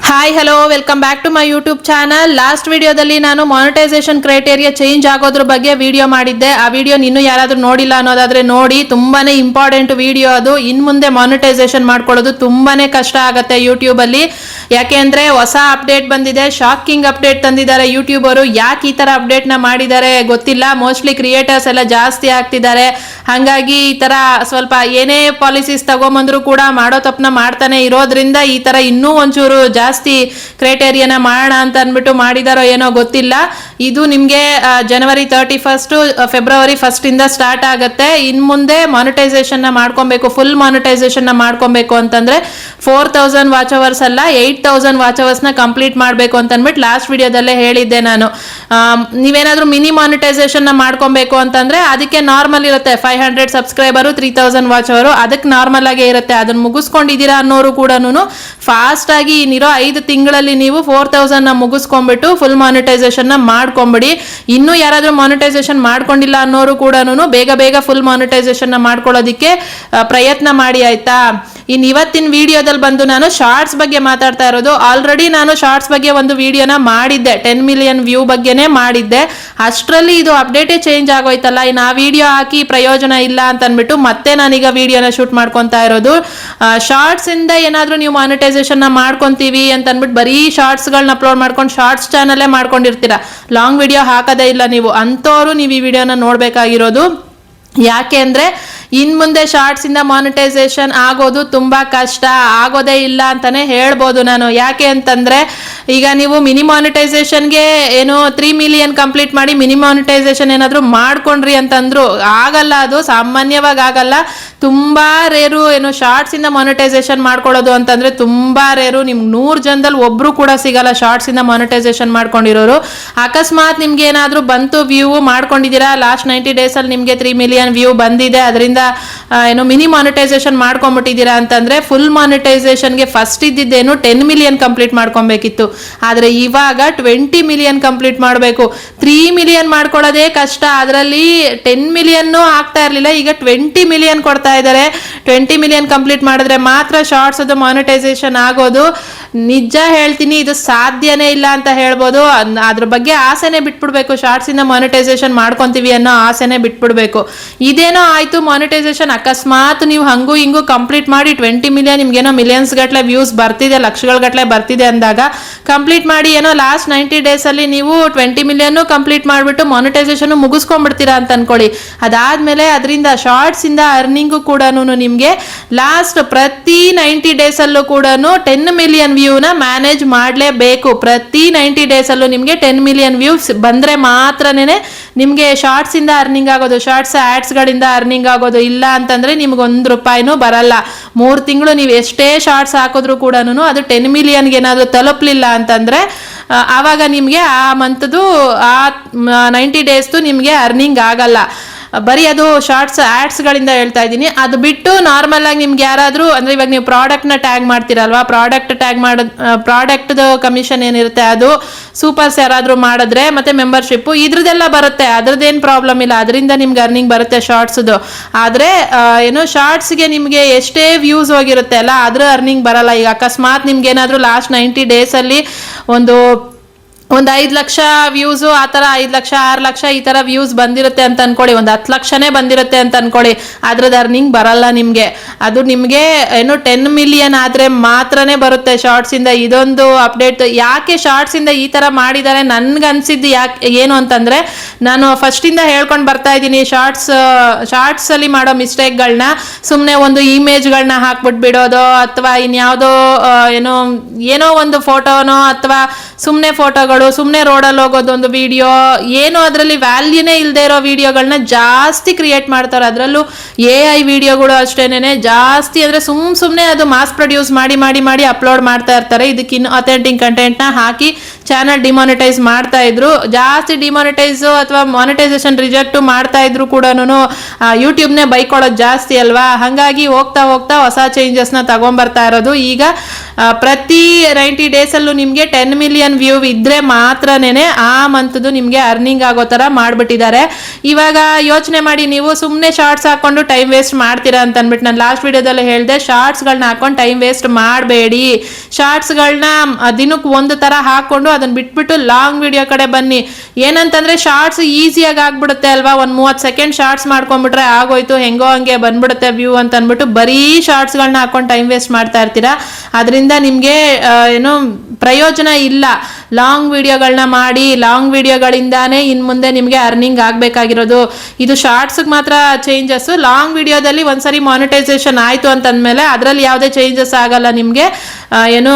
Hi hello welcome back to my YouTube channel. Last ವಿಡಿಯೋದಲ್ಲಿ ನಾನು monetisation criteria change ಆಗೋದ್ರ ಬಗ್ಗೆ video ಮಾಡಿದ್ದೆ. ಆ ವಿಡಿಯೋ ಇನ್ನೂ ಯಾರಾದರೂ ನೋಡಿಲ್ಲ ಅನ್ನೋದಾದ್ರೆ ನೋಡಿ, ತುಂಬಾನೇ ಇಂಪಾರ್ಟೆಂಟ್ ವಿಡಿಯೋ ಅದು. ಇನ್ ಮುಂದೆ ಮಾನಿಟೈಸೇಷನ್ ಮಾಡ್ಕೊಳ್ಳೋದು ತುಂಬಾನೇ ಕಷ್ಟ ಆಗುತ್ತೆ ಯೂಟ್ಯೂಬ್ ಅಲ್ಲಿ. ಯಾಕೆ ಅಂದ್ರೆ ಹೊಸ ಅಪ್ಡೇಟ್ ಬಂದಿದೆ, ಶಾಕಿಂಗ್ ಅಪ್ಡೇಟ್ ತಂದಿದ್ದಾರೆ ಯೂಟ್ಯೂಬ್ ಅವರು. ಯಾಕೆ ಈ ತರ ಅಪ್ಡೇಟ್ ನ ಮಾಡಿದ್ದಾರೆ ಗೊತ್ತಿಲ್ಲ. ಮೋಸ್ಟ್ಲಿ ಕ್ರಿಯೇಟರ್ಸ್ ಎಲ್ಲ ಜಾಸ್ತಿ ಆಗ್ತಿದ್ದಾರೆ, ಹಾಗಾಗಿ ಈ ತರ ಸ್ವಲ್ಪ ಏನೇ ಪಾಲಿಸೀಸ್ ತಗೊಂಬಂದ್ರು ಕೂಡ ಮಾಡೋ ತಪ್ಪನ ಮಾಡ್ತಾನೆ ಇರೋದ್ರಿಂದ ಈ ತರ ಇನ್ನೂ ಒಂಚೂರು ಜಾಸ್ತಿ ಕ್ರೈಟೇರಿಯಾನ ಮಾಡೋಣ ಅಂತ ಅಂದ್ಬಿಟ್ಟು ಮಾಡಿದಾರೋ ಏನೋ ಗೊತ್ತಿಲ್ಲ. ಇದು ನಿಮ್ಗೆ ಜನವರಿ 31 ಫೆಬ್ರವರಿ 1 ಇಂದ ಸ್ಟಾರ್ಟ್ ಆಗುತ್ತೆ. ಇನ್ ಮುಂದೆ ಮಾನಿಟೈಸೇಷನ್ ನ ಮಾಡ್ಕೊಬೇಕು, ಫುಲ್ ಮಾನಿಟೈಸೇಷನ್ ನ ಮಾಡ್ಕೊಬೇಕು ಅಂತಂದ್ರೆ 4000 ವಾಚ್ ಅವರ್ಸ್ ಅಲ್ಲ 8000 ವಾಚ್ ಅವರ್ಸ್ ನ ಕಂಪ್ಲೀಟ್ ಮಾಡಬೇಕು ಅಂತ ಅಂದ್ಬಿಟ್ಟು ಲಾಸ್ಟ್ ವಿಡಿಯೋದಲ್ಲೇ ಹೇಳಿದ್ದೆ ನಾನು. ನೀವೇನಾದ್ರೂ ಮಿನಿ ಮಾನಿಟೈಸೇಷನ್ ನ ಮಾಡ್ಕೊಬೇಕು ಅಂತಂದ್ರೆ ಅದಕ್ಕೆ ನಾರ್ಮಲ್ ಇರುತ್ತೆ 500 ಸಬ್ಸ್ಕ್ರೈಬರು 3000 ವಾಚ್ ಅವರು, ಅದಕ್ಕೆ ನಾರ್ಮಲ್ ಆಗೇ ಇರುತ್ತೆ. ಅದನ್ನ ಮುಗಿಸ್ಕೊಂಡಿದ್ದೀರಾ ಅನ್ನೋರು ಕೂಡ ಫಾಸ್ಟ್ ಆಗಿ ಇನ್ನಿರೋ 5 ತಿಂಗಳಲ್ಲಿ ನೀವು 4000 ನ ಮುಗಿಸ್ಕೊಂಡ್ಬಿಟ್ಟು ಫುಲ್ ಮಾನಿಟೈಸೇಷನ್ ನ ಮಾಡ್ಕೊಂಬಿಡಿ. ಇನ್ನೂ ಯಾರಾದ್ರೂ ಮಾನಿಟೈಸೇಷನ್ ಮಾಡ್ಕೊಂಡಿಲ್ಲ ಅನ್ನೋರು ಕೂಡ ಬೇಗ ಬೇಗ ಫುಲ್ ಮಾನಿಟೈಸೇಷನ್ ನ ಮಾಡ್ಕೊಳ್ಳೋದಿಕ್ಕೆ ಪ್ರಯತ್ನ ಮಾಡಿ, ಆಯ್ತಾ. ಇನ್ ಇವತ್ತಿನ ವಿಡಿಯೋದಲ್ಲಿ ಬಂದು ನಾನು ಶಾರ್ಟ್ಸ್ ಬಗ್ಗೆ ಮಾತಾಡ್ತಾ ಇರೋದು. ಆಲ್ರೆಡಿ ನಾನು ಶಾರ್ಟ್ಸ್ ಬಗ್ಗೆ ಒಂದು ವಿಡಿಯೋನ ಮಾಡಿದ್ದೆ, 10 ಮಿಲಿಯನ್ ವ್ಯೂ ಬಗ್ಗೆನೇ ಮಾಡಿದ್ದೆ. ಅಷ್ಟರಲ್ಲಿ ಇದು ಅಪ್ಡೇಟೇ ಚೇಂಜ್ ಆಗೋಯ್ತಲ್ಲ, ಇನ್ನು ಆ ವಿಡಿಯೋ ಹಾಕಿ ಪ್ರಯೋಜನ ಇಲ್ಲ ಅಂತ ಅಂದ್ಬಿಟ್ಟು ಮತ್ತೆ ನಾನೀಗ ವಿಡಿಯೋನ ಶೂಟ್ ಮಾಡ್ಕೊತಾ ಇರೋದು. ಶಾರ್ಟ್ಸ್ ಇಂದ ಏನಾದ್ರೂ ನೀವು ಮಾನಿಟೈಸೇಷನ್ ನ ಮಾಡ್ಕೊಂತೀವಿ ಅಂತ ಅಂದ್ಬಿಟ್ಟು ಬರೀ ಶಾರ್ಟ್ಸ್ ಗಳನ್ನ ಅಪ್ಲೋಡ್ ಮಾಡ್ಕೊಂಡು ಶಾರ್ಟ್ಸ್ ಚಾನಲ್ಲೇ ಮಾಡ್ಕೊಂಡಿರ್ತೀರಾ, ಲಾಂಗ್ ವಿಡಿಯೋ ಹಾಕೋದೇ ಇಲ್ಲ ನೀವು, ಅಂತವ್ರು ನೀವು ಈ ವಿಡಿಯೋನ ನೋಡ್ಬೇಕಾಗಿರೋದು. ಯಾಕೆ ಅಂದ್ರೆ ಇನ್ ಮುಂದೆ ಶಾರ್ಟ್ಸ್ ಇಂದ ಮಾನಿಟೈಸೇಷನ್ ಆಗೋದು ತುಂಬಾ ಕಷ್ಟ, ಆಗೋದೇ ಇಲ್ಲ ಅಂತಾನೆ ಹೇಳ್ಬೋದು ನಾನು. ಯಾಕೆ ಅಂತಂದ್ರೆ ಈಗ ನೀವು ಮಿನಿ ಮಾನಿಟೈಸೇಷನ್ಗೆ ಏನು 3 ಮಿಲಿಯನ್ ಕಂಪ್ಲೀಟ್ ಮಾಡಿ ಮಿನಿ ಮಾನಿಟೈಸೇಷನ್ ಏನಾದ್ರು ಮಾಡ್ಕೊಂಡ್ರಿ ಅಂತಂದ್ರು ಆಗಲ್ಲ, ಅದು ಸಾಮಾನ್ಯವಾಗಿ ಆಗಲ್ಲ. ತುಂಬಾ ರೇರು ಏನು ಶಾರ್ಟ್ಸ್ ಇಂದ ಮಾನಿಟೈಸೇಷನ್ ಮಾಡ್ಕೊಳ್ಳೋದು ಅಂತಂದ್ರೆ ತುಂಬಾ ರೇರು. ನಿಮ್ಗೆ 100 ಜನದಲ್ಲಿ ಒಬ್ರು ಕೂಡ ಸಿಗಲ್ಲ ಶಾರ್ಟ್ಸ್ ಇಂದ ಮಾನಿಟೈಸೇಷನ್ ಮಾಡ್ಕೊಂಡಿರೋರು. ಅಕಸ್ಮಾತ್ ನಿಮ್ಗೆ ಏನಾದ್ರೂ ಬಂತು ವ್ಯೂ ಮಾಡ್ಕೊಂಡಿದ್ದೀರಾ, ಲಾಸ್ಟ್ 90 ಡೇಸ್ ಅಲ್ಲಿ ನಿಮ್ಗೆ 3 ಮಿಲಿಯನ್ ವ್ಯೂ ಬಂದಿದೆ, ಅದರಿಂದ ಏನು ಮಿನಿ ಮಾನಿಟೈಸೇಷನ್ ಮಾಡ್ಕೊಂಡ್ಬಿಟ್ಟಿದ್ದೀರಾ ಅಂತಂದ್ರೆ ಫುಲ್ ಮಾನಿಟೈಸೇಷನ್ಗೆ ಫಸ್ಟ್ ಇದ್ದಿದ್ದೇನು 10 ಮಿಲಿಯನ್ ಕಂಪ್ಲೀಟ್ ಮಾಡ್ಕೊಬೇಕಿತ್ತು, ಆದ್ರೆ ಇವಾಗ 20 ಮಿಲಿಯನ್ ಕಂಪ್ಲೀಟ್ ಮಾಡಬೇಕು. 3 ಮಿಲಿಯನ್ ಮಾಡ್ಕೊಳ್ಳೋದೇ ಕಷ್ಟ, ಅದರಲ್ಲಿ 10 ಮಿಲಿಯನ್ ಆಗ್ತಾ ಇರಲಿಲ್ಲ, ಈಗ 20 ಮಿಲಿಯನ್ ಕೊಡ್ತಾ ಇದ್ದಾರೆ. 20 ಮಿಲಿಯನ್ ಕಂಪ್ಲೀಟ್ ಮಾಡಿದ್ರೆ ಮಾತ್ರ ಶಾರ್ಟ್ಸ್ ಅದು ಮಾನಿಟೈಸೇಷನ್ ಆಗೋದು. ನಿಜ ಹೇಳ್ತೀನಿ, ಇದು ಸಾಧ್ಯನೇ ಇಲ್ಲ ಅಂತ ಹೇಳ್ಬೋದು. ಅದ್ರ ಬಗ್ಗೆ ಆಸೆನೆ ಬಿಟ್ಬಿಡ್ಬೇಕು, ಶಾರ್ಟ್ಸ್ ಇಂದ ಮಾನಿಟೈಸೇಷನ್ ಮಾಡ್ಕೊಂತೀವಿ ಅನ್ನೋ ಆಸೆನೆ ಬಿಟ್ಬಿಡ್ಬೇಕು. ಇದೇನೋ ಆಯ್ತು ಮಾನಿಟೈಸೇಷನ್, ಅಕಸ್ಮಾತ್ ನೀವು ಹಂಗೂ ಹಿಂಗೂ ಕಂಪ್ಲೀಟ್ ಮಾಡಿ 20 ಮಿಲಿಯನ್ ನಿಮ್ಗೇನೋ ಮಿಲಿಯನ್ಸ್ ಗಟ್ಲೆ ವ್ಯೂಸ್ ಬರ್ತಿದೆ, ಲಕ್ಷಗಳ ಗಟ್ಲೆ ಬರ್ತಿದೆ ಅಂದಾಗ ಕಂಪ್ಲೀಟ್ ಮಾಡಿ ಏನೋ ಲಾಸ್ಟ್ 90 ಡೇಸ್ ಅಲ್ಲಿ ನೀವು 20 ಮಿಲಿಯನ್ ಕಂಪ್ಲೀಟ್ ಮಾಡ್ಬಿಟ್ಟು ಮಾನಿಟೈಸೇಷನ್ ಮುಗಿಸ್ಕೊಂಡ್ಬಿಡ್ತೀರಾ ಅಂತ ಅನ್ಕೊಳ್ಳಿ. ಅದಾದ್ಮೇಲೆ ಅದರಿಂದ ಶಾರ್ಟ್ಸ್ ಇಂದ ಅರ್ನಿಂಗು ಕೂಡ ನಿಮ್ಗೆ ಲಾಸ್ಟ್ ಪ್ರತಿ 90 ಡೇಸ್ ಅಲ್ಲೂ ಕೂಡ 10 ಮಿಲಿಯನ್ ವ್ಯೂನ ಮ್ಯಾನೇಜ್ ಮಾಡಲೇಬೇಕು. ಪ್ರತಿ 90 ಡೇಸ್ ಅಲ್ಲೂ ನಿಮ್ಗೆ 10 ಮಿಲಿಯನ್ ವ್ಯೂಸ್ ಬಂದ್ರೆ ಮಾತ್ರನೇ ನಿಮ್ಗೆ ಶಾರ್ಟ್ಸ್ ಇಂದ ಅರ್ನಿಂಗ್ ಆಗೋದು, ಶಾರ್ಟ್ಸ್ ಆಡ್ಸ್ ಗಳಿಂದ ಅರ್ನಿಂಗ್ ಆಗೋದು. ಇಲ್ಲ ಅಂತಂದ್ರೆ ನಿಮ್ಗೆ 1 ರೂಪಾಯಿನೂ ಬರಲ್ಲ. 3 ತಿಂಗಳು ನೀವು ಎಷ್ಟೇ ಶಾರ್ಟ್ಸ್ ಹಾಕಿದ್ರು ಕೂಡ ಅದು 10 ಮಿಲಿಯನ್ಗೆ ಏನಾದ್ರು ತಲುಪಲಿಲ್ಲ ಅಂತಂದ್ರೆ ಆವಾಗ ನಿಮ್ಗೆ ಆ ಮಂತ್ದು ಆ 90 ಡೇಸ್ದು ನಿಮ್ಗೆ ಅರ್ನಿಂಗ್ ಆಗಲ್ಲ. ಬರೀ ಅದು ಶಾರ್ಟ್ಸ್ ಆಡ್ಸ್ ಗಳಿಂದ ಹೇಳ್ತಾ ಇದ್ದೀನಿ. ಅದು ಬಿಟ್ಟು ನಾರ್ಮಲ್ ಆಗಿ ನಿಮ್ಗೆ ಯಾರಾದ್ರೂ ಅಂದ್ರೆ ಇವಾಗ ನೀವು ಪ್ರಾಡಕ್ಟ್ ನ ಟ್ಯಾಗ್ ಮಾಡ್ತೀರಲ್ವಾ, ಪ್ರಾಡಕ್ಟ್ ಟ್ಯಾಗ್ ಮಾಡೋದು, ಪ್ರಾಡಕ್ಟ್ ಕಮಿಷನ್ ಏನಿರುತ್ತೆ ಅದು ಸೂಪರ್ಸ್ ಯಾರಾದ್ರೂ ಮಾಡಿದ್ರೆ ಮತ್ತೆ ಮೆಂಬರ್ಶಿಪ್ ಇದ್ರದ್ದೆಲ್ಲ ಬರುತ್ತೆ, ಅದ್ರದ್ದೇನು ಪ್ರಾಬ್ಲಮ್ ಇಲ್ಲ, ಅದರಿಂದ ನಿಮ್ಗೆ ಅರ್ನಿಂಗ್ ಬರುತ್ತೆ ಶಾರ್ಟ್ಸ್ದು. ಆದ್ರೆ ಏನು ಶಾರ್ಟ್ಸ್ಗೆ ನಿಮ್ಗೆ ಎಷ್ಟೇ ವ್ಯೂಸ್ ಹೋಗಿರುತ್ತೆ ಅಲ್ಲ, ಅದ್ರ ಅರ್ನಿಂಗ್ ಬರಲ್ಲ. ಈಗ ಅಕಸ್ಮಾತ್ ನಿಮ್ಗೆ ಏನಾದ್ರೂ ಲಾಸ್ಟ್ 90 ಡೇಸ್ ಅಲ್ಲಿ ಒಂದು 5 ಲಕ್ಷ ವ್ಯೂಸ್, ಆ ತರ 5 ಲಕ್ಷ 6 ಲಕ್ಷ ಈ ತರ ವ್ಯೂಸ್ ಬಂದಿರುತ್ತೆ ಅಂತ ಅನ್ಕೊಳ್ಳಿ, ಒಂದು 10 ಲಕ್ಷನೇ ಬಂದಿರುತ್ತೆ ಅಂತ ಅನ್ಕೊಳ್ಳಿ, ಅದ್ರದ್ದು ಅರ್ನಿಂಗ್ ಬರಲ್ಲ ನಿಮ್ಗೆ. ಅದು ನಿಮ್ಗೆ ಏನು 10 ಮಿಲಿಯನ್ ಆದ್ರೆ ಮಾತ್ರನೇ ಬರುತ್ತೆ ಶಾರ್ಟ್ಸ್ ಇಂದ. ಇದೊಂದು ಅಪ್ಡೇಟ್. ಯಾಕೆ ಶಾರ್ಟ್ಸ್ ಇಂದ ಈ ತರ ಮಾಡಿದ್ದಾರೆ ನನ್ಗನ್ಸಿದ್ದು ಏನು ಅಂತಂದ್ರೆ, ನಾನು ಫಸ್ಟ್ ಇಂದ ಹೇಳ್ಕೊಂಡು ಬರ್ತಾ ಇದ್ದೀನಿ, ಶಾರ್ಟ್ಸ್ ಅಲ್ಲಿ ಮಾಡೋ ಮಿಸ್ಟೇಕ್ಗಳನ್ನ ಸುಮ್ನೆ ಒಂದು ಇಮೇಜ್ಗಳನ್ನ ಹಾಕ್ಬಿಟ್ಟು ಬಿಡೋದು, ಅಥವಾ ಇನ್ಯಾವುದೋ ಏನೋ ಒಂದು ಫೋಟೋನೋ ಅಥವಾ ಸುಮ್ನೆ ಫೋಟೋಗಳು, ಸುಮ್ನೆ ರೋಡಲ್ಲಿ ಹೋಗೋದು ಒಂದು ವಿಡಿಯೋ, ಏನು ಅದರಲ್ಲಿ ವ್ಯಾಲ್ಯೂನೇ ಇಲ್ಲದೆ ಇರೋ ವಿಡಿಯೋಗಳನ್ನ ಜಾಸ್ತಿ ಕ್ರಿಯೇಟ್ ಮಾಡ್ತಾರೆ. ಅದರಲ್ಲೂ AI ವಿಡಿಯೋಗಳು ಅಷ್ಟೇನೆ ಜಾಸ್ತಿ, ಅಂದ್ರೆ ಸುಮ್ನೆ ಅದು ಮಾಸ್ ಪ್ರೊಡ್ಯೂಸ್ ಮಾಡಿ ಮಾಡಿ ಮಾಡಿ ಅಪ್ಲೋಡ್ ಮಾಡ್ತಾ ಇರ್ತಾರೆ. ಇದಕ್ಕೆ ಇನ್ನು ಅಥೆಂಟಿಕ್ ಕಂಟೆಂಟ್ ನ ಹಾಕಿ ಚಾನಲ್ ಡಿಮಾನಿಟೈಸ್ ಮಾಡ್ತಾ ಇದ್ರು. ಜಾಸ್ತಿ ಡಿಮಾನಿಟೈಸ್ ಅಥವಾ ಮಾನಿಟೈಸೇಷನ್ ರಿಜೆಕ್ಟ್ ಮಾಡ್ತಾ ಇದ್ರು ಕೂಡ ಯೂಟ್ಯೂಬ್ನೇ ಬೈಕೊಳ್ಳೋದು ಜಾಸ್ತಿ ಅಲ್ವಾ. ಹಾಗಾಗಿ ಹೋಗ್ತಾ ಹೋಗ್ತಾ ಹೊಸ ಚೇಂಜಸ್ನ ತಗೊಂಡ್ಬರ್ತಾ ಇರೋದು. ಈಗ ಪ್ರತಿ 90 ಡೇಸಲ್ಲೂ ನಿಮಗೆ 10 ಮಿಲಿಯನ್ ವ್ಯೂ ಇದ್ರೆ ಮಾತ್ರನೇ ಆ ಮಂತ್ದು ನಿಮಗೆ ಅರ್ನಿಂಗ್ ಆಗೋ ಥರ ಮಾಡಿಬಿಟ್ಟಿದ್ದಾರೆ. ಇವಾಗ ಯೋಚನೆ ಮಾಡಿ, ನೀವು ಸುಮ್ಮನೆ ಶಾರ್ಟ್ಸ್ ಹಾಕೊಂಡು ಟೈಮ್ ವೇಸ್ಟ್ ಮಾಡ್ತೀರಾ ಅಂತ ಅಂದ್ಬಿಟ್ಟು ನಾನು ಲಾಸ್ಟ್ ವಿಡಿಯೋದಲ್ಲಿ ಹೇಳಿದೆ, ಶಾರ್ಟ್ಸ್ಗಳನ್ನ ಹಾಕೊಂಡು ಟೈಮ್ ವೇಸ್ಟ್ ಮಾಡಬೇಡಿ. ಶಾರ್ಟ್ಸ್ಗಳನ್ನ ದಿನಕ್ಕೆ ಒಂದು ಥರ ಹಾಕೊಂಡು ಅದನ್ನ ಬಿಟ್ಬಿಟ್ಟು ಲಾಂಗ್ ವಿಡಿಯೋ ಕಡೆ ಬನ್ನಿ. ಏನಂತಂದ್ರೆ ಶಾರ್ಟ್ಸ್ ಈಸಿಯಾಗಿ ಆಗ್ಬಿಡುತ್ತೆ ಅಲ್ವಾ. ಒಂದು 30 ಸೆಕೆಂಡ್ ಶಾರ್ಟ್ಸ್ ಮಾಡ್ಕೊಂಡ್ಬಿಟ್ರೆ ಆಗೋಯ್ತು, ಹೆಂಗೋ ಹಂಗೆ ಬಂದ್ಬಿಡುತ್ತೆ ವ್ಯೂ ಅಂತ ಅಂದ್ಬಿಟ್ಟು ಬರೀ ಶಾರ್ಟ್ಸ್ಗಳನ್ನ ಹಾಕೊಂಡು ಟೈಮ್ ವೇಸ್ಟ್ ಮಾಡ್ತಾ ಇರ್ತೀರಾ. ಅದರಿಂದ ನಿಮಗೆ ಏನು ಪ್ರಯೋಜನ ಇಲ್ಲ. ಲಾಂಗ್ ವಿಡಿಯೋಗಳನ್ನ ಮಾಡಿ, ಲಾಂಗ್ ವಿಡಿಯೋಗಳಿಂದಾನೇ ಇನ್ನು ಮುಂದೆ ನಿಮಗೆ ಅರ್ನಿಂಗ್ ಆಗಬೇಕಾಗಿರೋದು. ಇದು ಶಾರ್ಟ್ಸ್ಗೆ ಮಾತ್ರ ಚೇಂಜಸ್. ಲಾಂಗ್ ವಿಡಿಯೋದಲ್ಲಿ ಒಂದ್ಸರಿ ಮಾನಿಟೈಸೇಷನ್ ಆಯಿತು ಅಂತಂದಮೇಲೆ ಅದರಲ್ಲಿ ಯಾವುದೇ ಚೇಂಜಸ್ ಆಗಲ್ಲ ನಿಮಗೆ ಏನು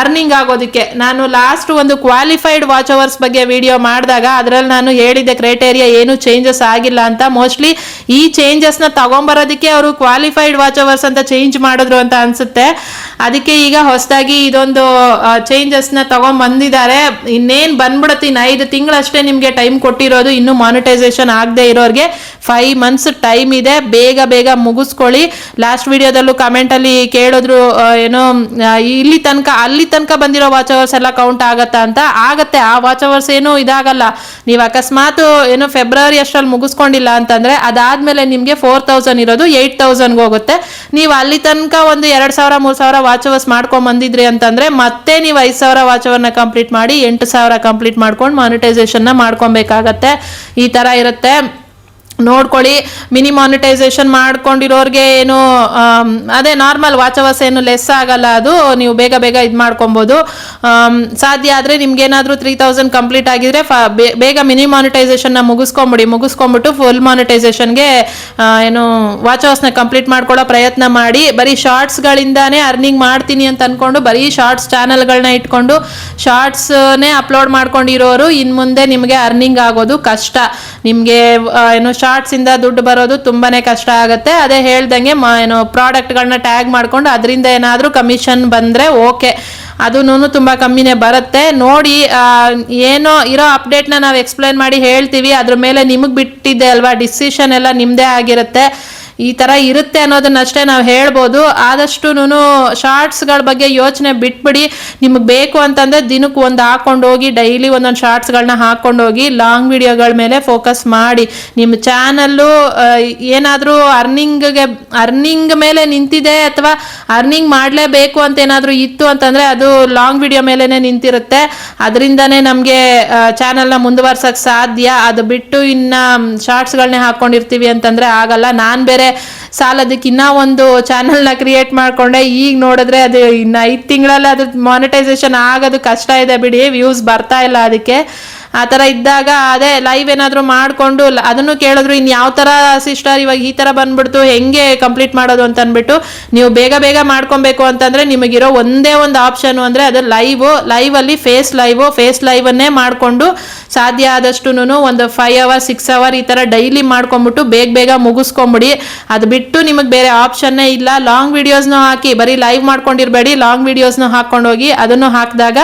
ಅರ್ನಿಂಗ್ ಆಗೋದಕ್ಕೆ. ನಾನು ಲಾಸ್ಟ್ ಒಂದು ಕ್ವಾಲಿಫೈಡ್ ವಾಚ್ ಅವರ್ಸ್ ಬಗ್ಗೆ ವಿಡಿಯೋ ಮಾಡಿದಾಗ ಅದರಲ್ಲಿ ನಾನು ಹೇಳಿದ್ದೆ ಕ್ರೈಟೇರಿಯಾ ಏನು ಚೇಂಜಸ್ ಆಗಿಲ್ಲ ಅಂತ. ಮೋಸ್ಟ್ಲಿ ಈ ಚೇಂಜಸ್ನ ತಗೊಂಬರೋದಕ್ಕೆ ಅವರು ಕ್ವಾಲಿಫೈಡ್ ವಾಚ್ ಅವರ್ಸ್ ಅಂತ ಚೇಂಜ್ ಮಾಡಿದ್ರು ಅಂತ ಅನ್ಸುತ್ತೆ. ಅದಕ್ಕೆ ಈಗ ಹೊಸದಾಗಿ ಇದೊಂದು ಚೇಂಜಸ್ನ ತಗೊಂಡ್ಬಂದಿದ್ದಾರೆ. ಇನ್ನೇನು ಬಂದ್ಬಿಡುತ್ತೆ, ಇನ್ನು 5 ತಿಂಗಳಷ್ಟೇ ನಿಮಗೆ ಟೈಮ್ ಕೊಟ್ಟಿರೋದು. ಇನ್ನು ಮಾನಿಟೈಸೇಷನ್ ಆಗದೆ ಇರೋರಿಗೆ 5 ಮಂತ್ಸ್ ಟೈಮ್ ಇದೆ. ಬೇಗ ಬೇಗ ಮುಗಿಸ್ಕೊಳ್ಳಿ. ಲಾಸ್ಟ್ ವಿಡಿಯೋದಲ್ಲೂ ಕಮೆಂಟಲ್ಲಿ ಕೇಳಿದ್ರು ಏನೋ ಇಲ್ಲಿ ತನಕ ಅಲ್ಲಿ ತನಕ ಬಂದಿರೋ ವಾಚ್ ಅವರ್ಸ್ ಎಲ್ಲ ಕೌಂಟ್ ಆಗತ್ತಾ ಅಂತ. ಆಗತ್ತೆ, ಆ ವಾಚ್ ಅವರ್ಸ್ ಏನು ಇದಾಗಲ್ಲ. ನೀವು ಅಕಸ್ಮಾತ್ ಏನು ಫೆಬ್ರವರಿ ಅಷ್ಟರಲ್ಲಿ ಮುಗಿಸ್ಕೊಂಡಿಲ್ಲ ಅಂತಂದ್ರೆ ಅದಾದ್ಮೇಲೆ ನಿಮಗೆ 4000 ಇರೋದು 8000ಗೆ ಹೋಗುತ್ತೆ. ನೀವು ಅಲ್ಲಿ ತನಕ ಒಂದು 2000-3000 ವಾಚ್ ಅವರ್ಸ್ ಮಾಡ್ಕೊಂಡ್ ಬಂದಿದ್ರಿ ಅಂತಂದ್ರೆ ಮತ್ತೆ ನೀವು 5000 ವಾಚ್ ಅವರ್ನ ಕಂಪ್ಲೀಟ್ ಮಾಡಿ 8000 ಕಂಪ್ಲೀಟ್ ಮಾಡ್ಕೊಂಡು ಮಾನಿಟೈಸೇಷನ್ ಮಾಡ್ಕೊಬೇಕಾಗತ್ತೆ. ಈ ತರ ಇರುತ್ತೆ, ನೋಡ್ಕೊಳ್ಳಿ. ಮಿನಿ ಮಾನಿಟೈಸೇಷನ್ ಮಾಡ್ಕೊಂಡಿರೋರಿಗೆ ಏನು ಅದೇ ನಾರ್ಮಲ್ ವಾಚ್ ಅವರ್ಸ್ ಏನು ಲೆಸ್ ಆಗಲ್ಲ. ಅದು ನೀವು ಬೇಗ ಬೇಗ ಇದು ಮಾಡ್ಕೊಬೋದು. ಸಾಧ್ಯ ಆದರೆ ನಿಮ್ಗೇನಾದರೂ 3000 ಕಂಪ್ಲೀಟ್ ಆಗಿದ್ರೆ ಬೇಗ ಮಿನಿ ಮಾನಿಟೈಸೇಷನ್ನ ಮುಗಿಸ್ಕೊಂಬಿಟ್ಟು ಫುಲ್ ಮಾನಿಟೈಸೇಷನ್ಗೆ ಏನು ವಾಚ್ ಅವರ್ಸ್ನ ಕಂಪ್ಲೀಟ್ ಮಾಡ್ಕೊಳ್ಳೋ ಪ್ರಯತ್ನ ಮಾಡಿ. ಬರೀ ಶಾರ್ಟ್ಸ್ಗಳಿಂದಾನೇ ಅರ್ನಿಂಗ್ ಮಾಡ್ತೀನಿ ಅಂತ ಅಂದ್ಕೊಂಡು ಬರೀ ಶಾರ್ಟ್ಸ್ ಚಾನಲ್ಗಳನ್ನ ಇಟ್ಕೊಂಡು ಶಾರ್ಟ್ಸ್ನೇ ಅಪ್ಲೋಡ್ ಮಾಡ್ಕೊಂಡಿರೋರು ಇನ್ನು ಮುಂದೆ ನಿಮಗೆ ಅರ್ನಿಂಗ್ ಆಗೋದು ಕಷ್ಟ. ನಿಮಗೆ ಏನು ಶಾರ್ಟ್ಸ್ ಇಂದ ದುಡ್ಡು ಬರೋದು ತುಂಬಾನೇ ಕಷ್ಟ ಆಗುತ್ತೆ. ಅದೇ ಹೇಳ್ದಂಗೆ ಏನು ಪ್ರಾಡಕ್ಟ್ಗಳನ್ನ ಟ್ಯಾಗ್ ಮಾಡ್ಕೊಂಡು ಅದರಿಂದ ಏನಾದರೂ ಕಮಿಷನ್ ಬಂದ್ರೆ ಓಕೆ, ಅದೂ ತುಂಬಾ ಕಮ್ಮಿನೇ ಬರುತ್ತೆ. ನೋಡಿ, ಏನೋ ಇರೋ ಅಪ್ಡೇಟ್ನ ನಾವು ಎಕ್ಸ್ಪ್ಲೈನ್ ಮಾಡಿ ಹೇಳ್ತೀವಿ. ಅದ್ರ ಮೇಲೆ ನಿಮಗೆ ಬಿಟ್ಟಿದ್ದೆ ಅಲ್ವಾ, ಡಿಸಿಷನ್ ಎಲ್ಲ ನಿಮ್ಮದೇ ಆಗಿರುತ್ತೆ. ಈ ಥರ ಇರುತ್ತೆ ಅನ್ನೋದನ್ನಷ್ಟೇ ನಾವು ಹೇಳ್ಬೋದು. ಆದಷ್ಟು ಶಾರ್ಟ್ಸ್ಗಳ ಬಗ್ಗೆ ಯೋಚನೆ ಬಿಟ್ಬಿಡಿ. ನಿಮಗೆ ಬೇಕು ಅಂತಂದರೆ ದಿನಕ್ಕೆ ಒಂದು ಹಾಕೊಂಡು ಹೋಗಿ, ಡೈಲಿ ಒಂದೊಂದು ಶಾರ್ಟ್ಸ್ಗಳನ್ನ ಹಾಕೊಂಡು ಹೋಗಿ ಲಾಂಗ್ ವಿಡಿಯೋಗಳ ಮೇಲೆ ಫೋಕಸ್ ಮಾಡಿ. ನಿಮ್ಮ ಚಾನಲ್ಲು ಏನಾದರೂ ಅರ್ನಿಂಗ್ ಮೇಲೆ ನಿಂತಿದೆ ಅಥವಾ ಅರ್ನಿಂಗ್ ಮಾಡಲೇಬೇಕು ಅಂತ ಏನಾದರೂ ಇತ್ತು ಅಂತಂದರೆ ಅದು ಲಾಂಗ್ ವಿಡಿಯೋ ಮೇಲೇ ನಿಂತಿರುತ್ತೆ. ಅದರಿಂದನೇ ನಮಗೆ ಚಾನಲ್ನ ಮುಂದುವರ್ಸೋಕ್ಕೆ ಸಾಧ್ಯ. ಅದು ಬಿಟ್ಟು ಇನ್ನು ಶಾರ್ಟ್ಸ್ಗಳನ್ನೇ ಹಾಕ್ಕೊಂಡಿರ್ತೀವಿ ಅಂತಂದರೆ ಆಗಲ್ಲ. ನಾನು ಬೇರೆ ಸಾಲದಕ್ಕೆ ಇನ್ನೂ ಒಂದು ಚಾನಲ್ನ ಕ್ರಿಯೇಟ್ ಮಾಡಿಕೊಂಡೆ. ಈಗ ನೋಡಿದ್ರೆ ಅದು ಇನ್ನು 5 ತಿಂಗಳಲ್ಲಿ ಅದು ಮಾನಿಟೈಸೇಷನ್ ಆಗೋದು ಕಷ್ಟ ಇದೆ ಬಿಡಿ, ವ್ಯೂಸ್ ಬರ್ತಾ ಇಲ್ಲ ಅದಕ್ಕೆ. ಆ ಥರ ಇದ್ದಾಗ ಅದೇ ಲೈವ್ ಏನಾದರೂ ಮಾಡಿಕೊಂಡು ಅದನ್ನು ಕೇಳಿದ್ರು, ಇನ್ನು ಯಾವ ಥರ ಸಿಸ್ಟರ್ ಇವಾಗ ಈ ಥರ ಬಂದ್ಬಿಡ್ತು, ಹೆಂಗೆ ಕಂಪ್ಲೀಟ್ ಮಾಡೋದು ಅಂತ ಅಂದ್ಬಿಟ್ಟು ನೀವು ಬೇಗ ಬೇಗ ಮಾಡ್ಕೊಬೇಕು ಅಂತಂದರೆ ನಿಮಗಿರೋ ಒಂದೇ ಒಂದು ಆಪ್ಷನು ಅಂದರೆ ಅದು ಲೈವಲ್ಲಿ ಫೇಸ್ ಲೈವನ್ನೇ ಮಾಡಿಕೊಂಡು ಸಾಧ್ಯ ಆದಷ್ಟು ಒಂದು 5 hours 6 hours ಈ ಥರ ಡೈಲಿ ಮಾಡ್ಕೊಂಬಿಟ್ಟು ಬೇಗ ಮುಗಿಸ್ಕೊಂಬಿಡಿ. ಅದು ಬಿಟ್ಟು ನಿಮಗೆ ಬೇರೆ ಆಪ್ಷನ್ನೇ ಇಲ್ಲ. ಲಾಂಗ್ ವಿಡಿಯೋಸ್ನೂ ಹಾಕಿ, ಬರೀ ಲೈವ್ ಮಾಡ್ಕೊಂಡಿರಬೇಡಿ, ಲಾಂಗ್ ವಿಡಿಯೋಸ್ನೂ ಹಾಕ್ಕೊಂಡೋಗಿ. ಅದನ್ನು ಹಾಕಿದಾಗ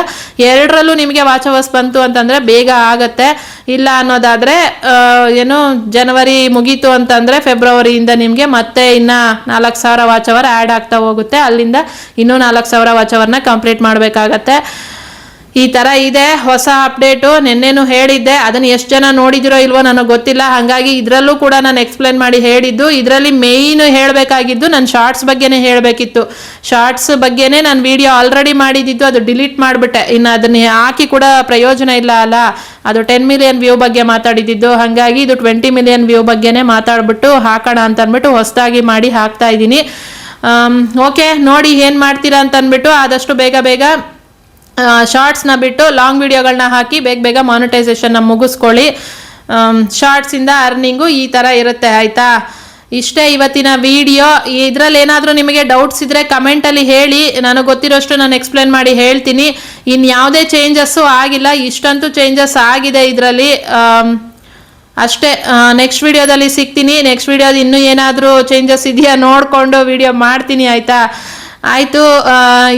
2ರಲ್ಲೂ ನಿಮಗೆ ವಾಚ್ ಅವರ್ಸ್ ಬಂತು ಅಂತಂದರೆ ಬೇಗ ಆಗತ್ತೆ. ಇಲ್ಲ ಅನ್ನೋದಾದರೆ ಏನು ಜನವರಿ ಮುಗೀತು ಅಂತಂದರೆ ಫೆಬ್ರವರಿಯಿಂದ ನಿಮಗೆ ಮತ್ತೆ ಇನ್ನು 4000 ವಾಚ್ ಅವರ್ ಆ್ಯಡ್ ಆಗ್ತಾ ಹೋಗುತ್ತೆ. ಅಲ್ಲಿಂದ ಇನ್ನೂ 4000 ವಾಚ್ ಅವರ್ನ ಕಂಪ್ಲೀಟ್ ಮಾಡಬೇಕಾಗತ್ತೆ. ಈ ಥರ ಇದೆ ಹೊಸ ಅಪ್ಡೇಟು. ನಿನ್ನೆನೂ ಹೇಳಿದ್ದೆ, ಅದನ್ನು ಎಷ್ಟು ಜನ ನೋಡಿದಿರೋ ಇಲ್ವೋ ನನಗೆ ಗೊತ್ತಿಲ್ಲ. ಹಾಗಾಗಿ ಇದರಲ್ಲೂ ಕೂಡ ನಾನು ಎಕ್ಸ್ಪ್ಲೇನ್ ಮಾಡಿ ಹೇಳಿದ್ದು. ಇದರಲ್ಲಿ ಮೇಯ್ನ್ ಹೇಳಬೇಕಾಗಿದ್ದು ನನ್ನ ಶಾರ್ಟ್ಸ್ ಬಗ್ಗೆನೇ ಹೇಳಬೇಕಿತ್ತು. ಶಾರ್ಟ್ಸ್ ಬಗ್ಗೆನೇ ನಾನು ವಿಡಿಯೋ ಆಲ್ರೆಡಿ ಮಾಡಿದ್ದು, ಅದು ಡಿಲೀಟ್ ಮಾಡಿಬಿಟ್ಟೆ. ಇನ್ನು ಅದನ್ನ ಹಾಕಿ ಕೂಡ ಪ್ರಯೋಜನ ಇಲ್ಲ ಅಲ್ಲ. ಅದು 10 ಮಿಲಿಯನ್ ವ್ಯೂ ಬಗ್ಗೆ ಮಾತಾಡಿದ್ದು. ಹಾಗಾಗಿ ಇದು 20 ಮಿಲಿಯನ್ ವ್ಯೂ ಬಗ್ಗೆನೇ ಮಾತಾಡ್ಬಿಟ್ಟು ಹಾಕೋಣ ಅಂತ ಅಂದ್ಬಿಟ್ಟು ಹೊಸದಾಗಿ ಮಾಡಿ ಹಾಕ್ತಾ ಇದ್ದೀನಿ. ಓಕೆ, ನೋಡಿ ಏನು ಮಾಡ್ತೀರಾ ಅಂತ ಅಂದ್ಬಿಟ್ಟು ಆದಷ್ಟು ಬೇಗ ಶಾರ್ಟ್ಸ್ನ ಬಿಟ್ಟು ಲಾಂಗ್ ವಿಡಿಯೋಗಳನ್ನ ಹಾಕಿ ಬೇಗ ಮಾನಿಟೈಸೇಷನ್ನ ಮುಗಿಸ್ಕೊಳ್ಳಿ. ಶಾರ್ಟ್ಸಿಂದ ಅರ್ನಿಂಗು ಈ ಥರ ಇರುತ್ತೆ. ಆಯಿತಾ? ಇಷ್ಟೇ ಇವತ್ತಿನ ವಿಡಿಯೋ. ಇದರಲ್ಲಿ ಏನಾದರೂ ನಿಮಗೆ ಡೌಟ್ಸ್ ಇದ್ದರೆ ಕಮೆಂಟಲ್ಲಿ ಹೇಳಿ, ನನಗೆ ಗೊತ್ತಿರೋಷ್ಟು ನಾನು ಎಕ್ಸ್ಪ್ಲೇನ್ ಮಾಡಿ ಹೇಳ್ತೀನಿ. ಇನ್ನು ಯಾವುದೇ ಚೇಂಜಸ್ಸು ಆಗಿಲ್ಲ, ಇಷ್ಟಂತೂ ಚೇಂಜಸ್ ಆಗಿದೆ ಇದರಲ್ಲಿ ಅಷ್ಟೇ. ನೆಕ್ಸ್ಟ್ ವಿಡಿಯೋದಲ್ಲಿ ಸಿಗ್ತೀನಿ. ನೆಕ್ಸ್ಟ್ ವಿಡಿಯೋದು ಇನ್ನೂ ಏನಾದರೂ ಚೇಂಜಸ್ ಇದೆಯಾ ನೋಡಿಕೊಂಡು ವಿಡಿಯೋ ಮಾಡ್ತೀನಿ. ಆಯಿತಾ? ಆಯಿತು,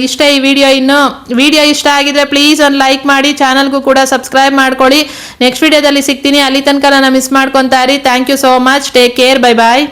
ಇಷ್ಟ ಈ ವಿಡಿಯೋ ಇಷ್ಟ ಆಗಿದ್ರೆ ಪ್ಲೀಸ್ ಒಂದು ಲೈಕ್ ಮಾಡಿ, ಚಾನಲ್ಗೂ ಕೂಡ ಸಬ್ಸ್ಕ್ರೈಬ್ ಮಾಡ್ಕೊಳ್ಳಿ. ನೆಕ್ಸ್ಟ್ ವಿಡಿಯೋದಲ್ಲಿ ಸಿಗ್ತೀನಿ, ಅಲ್ಲಿ ತನಕ ನಾನು ಮಿಸ್ ಮಾಡ್ಕೊತಾ ಇರಿ. Thank you so much, take care, bye bye.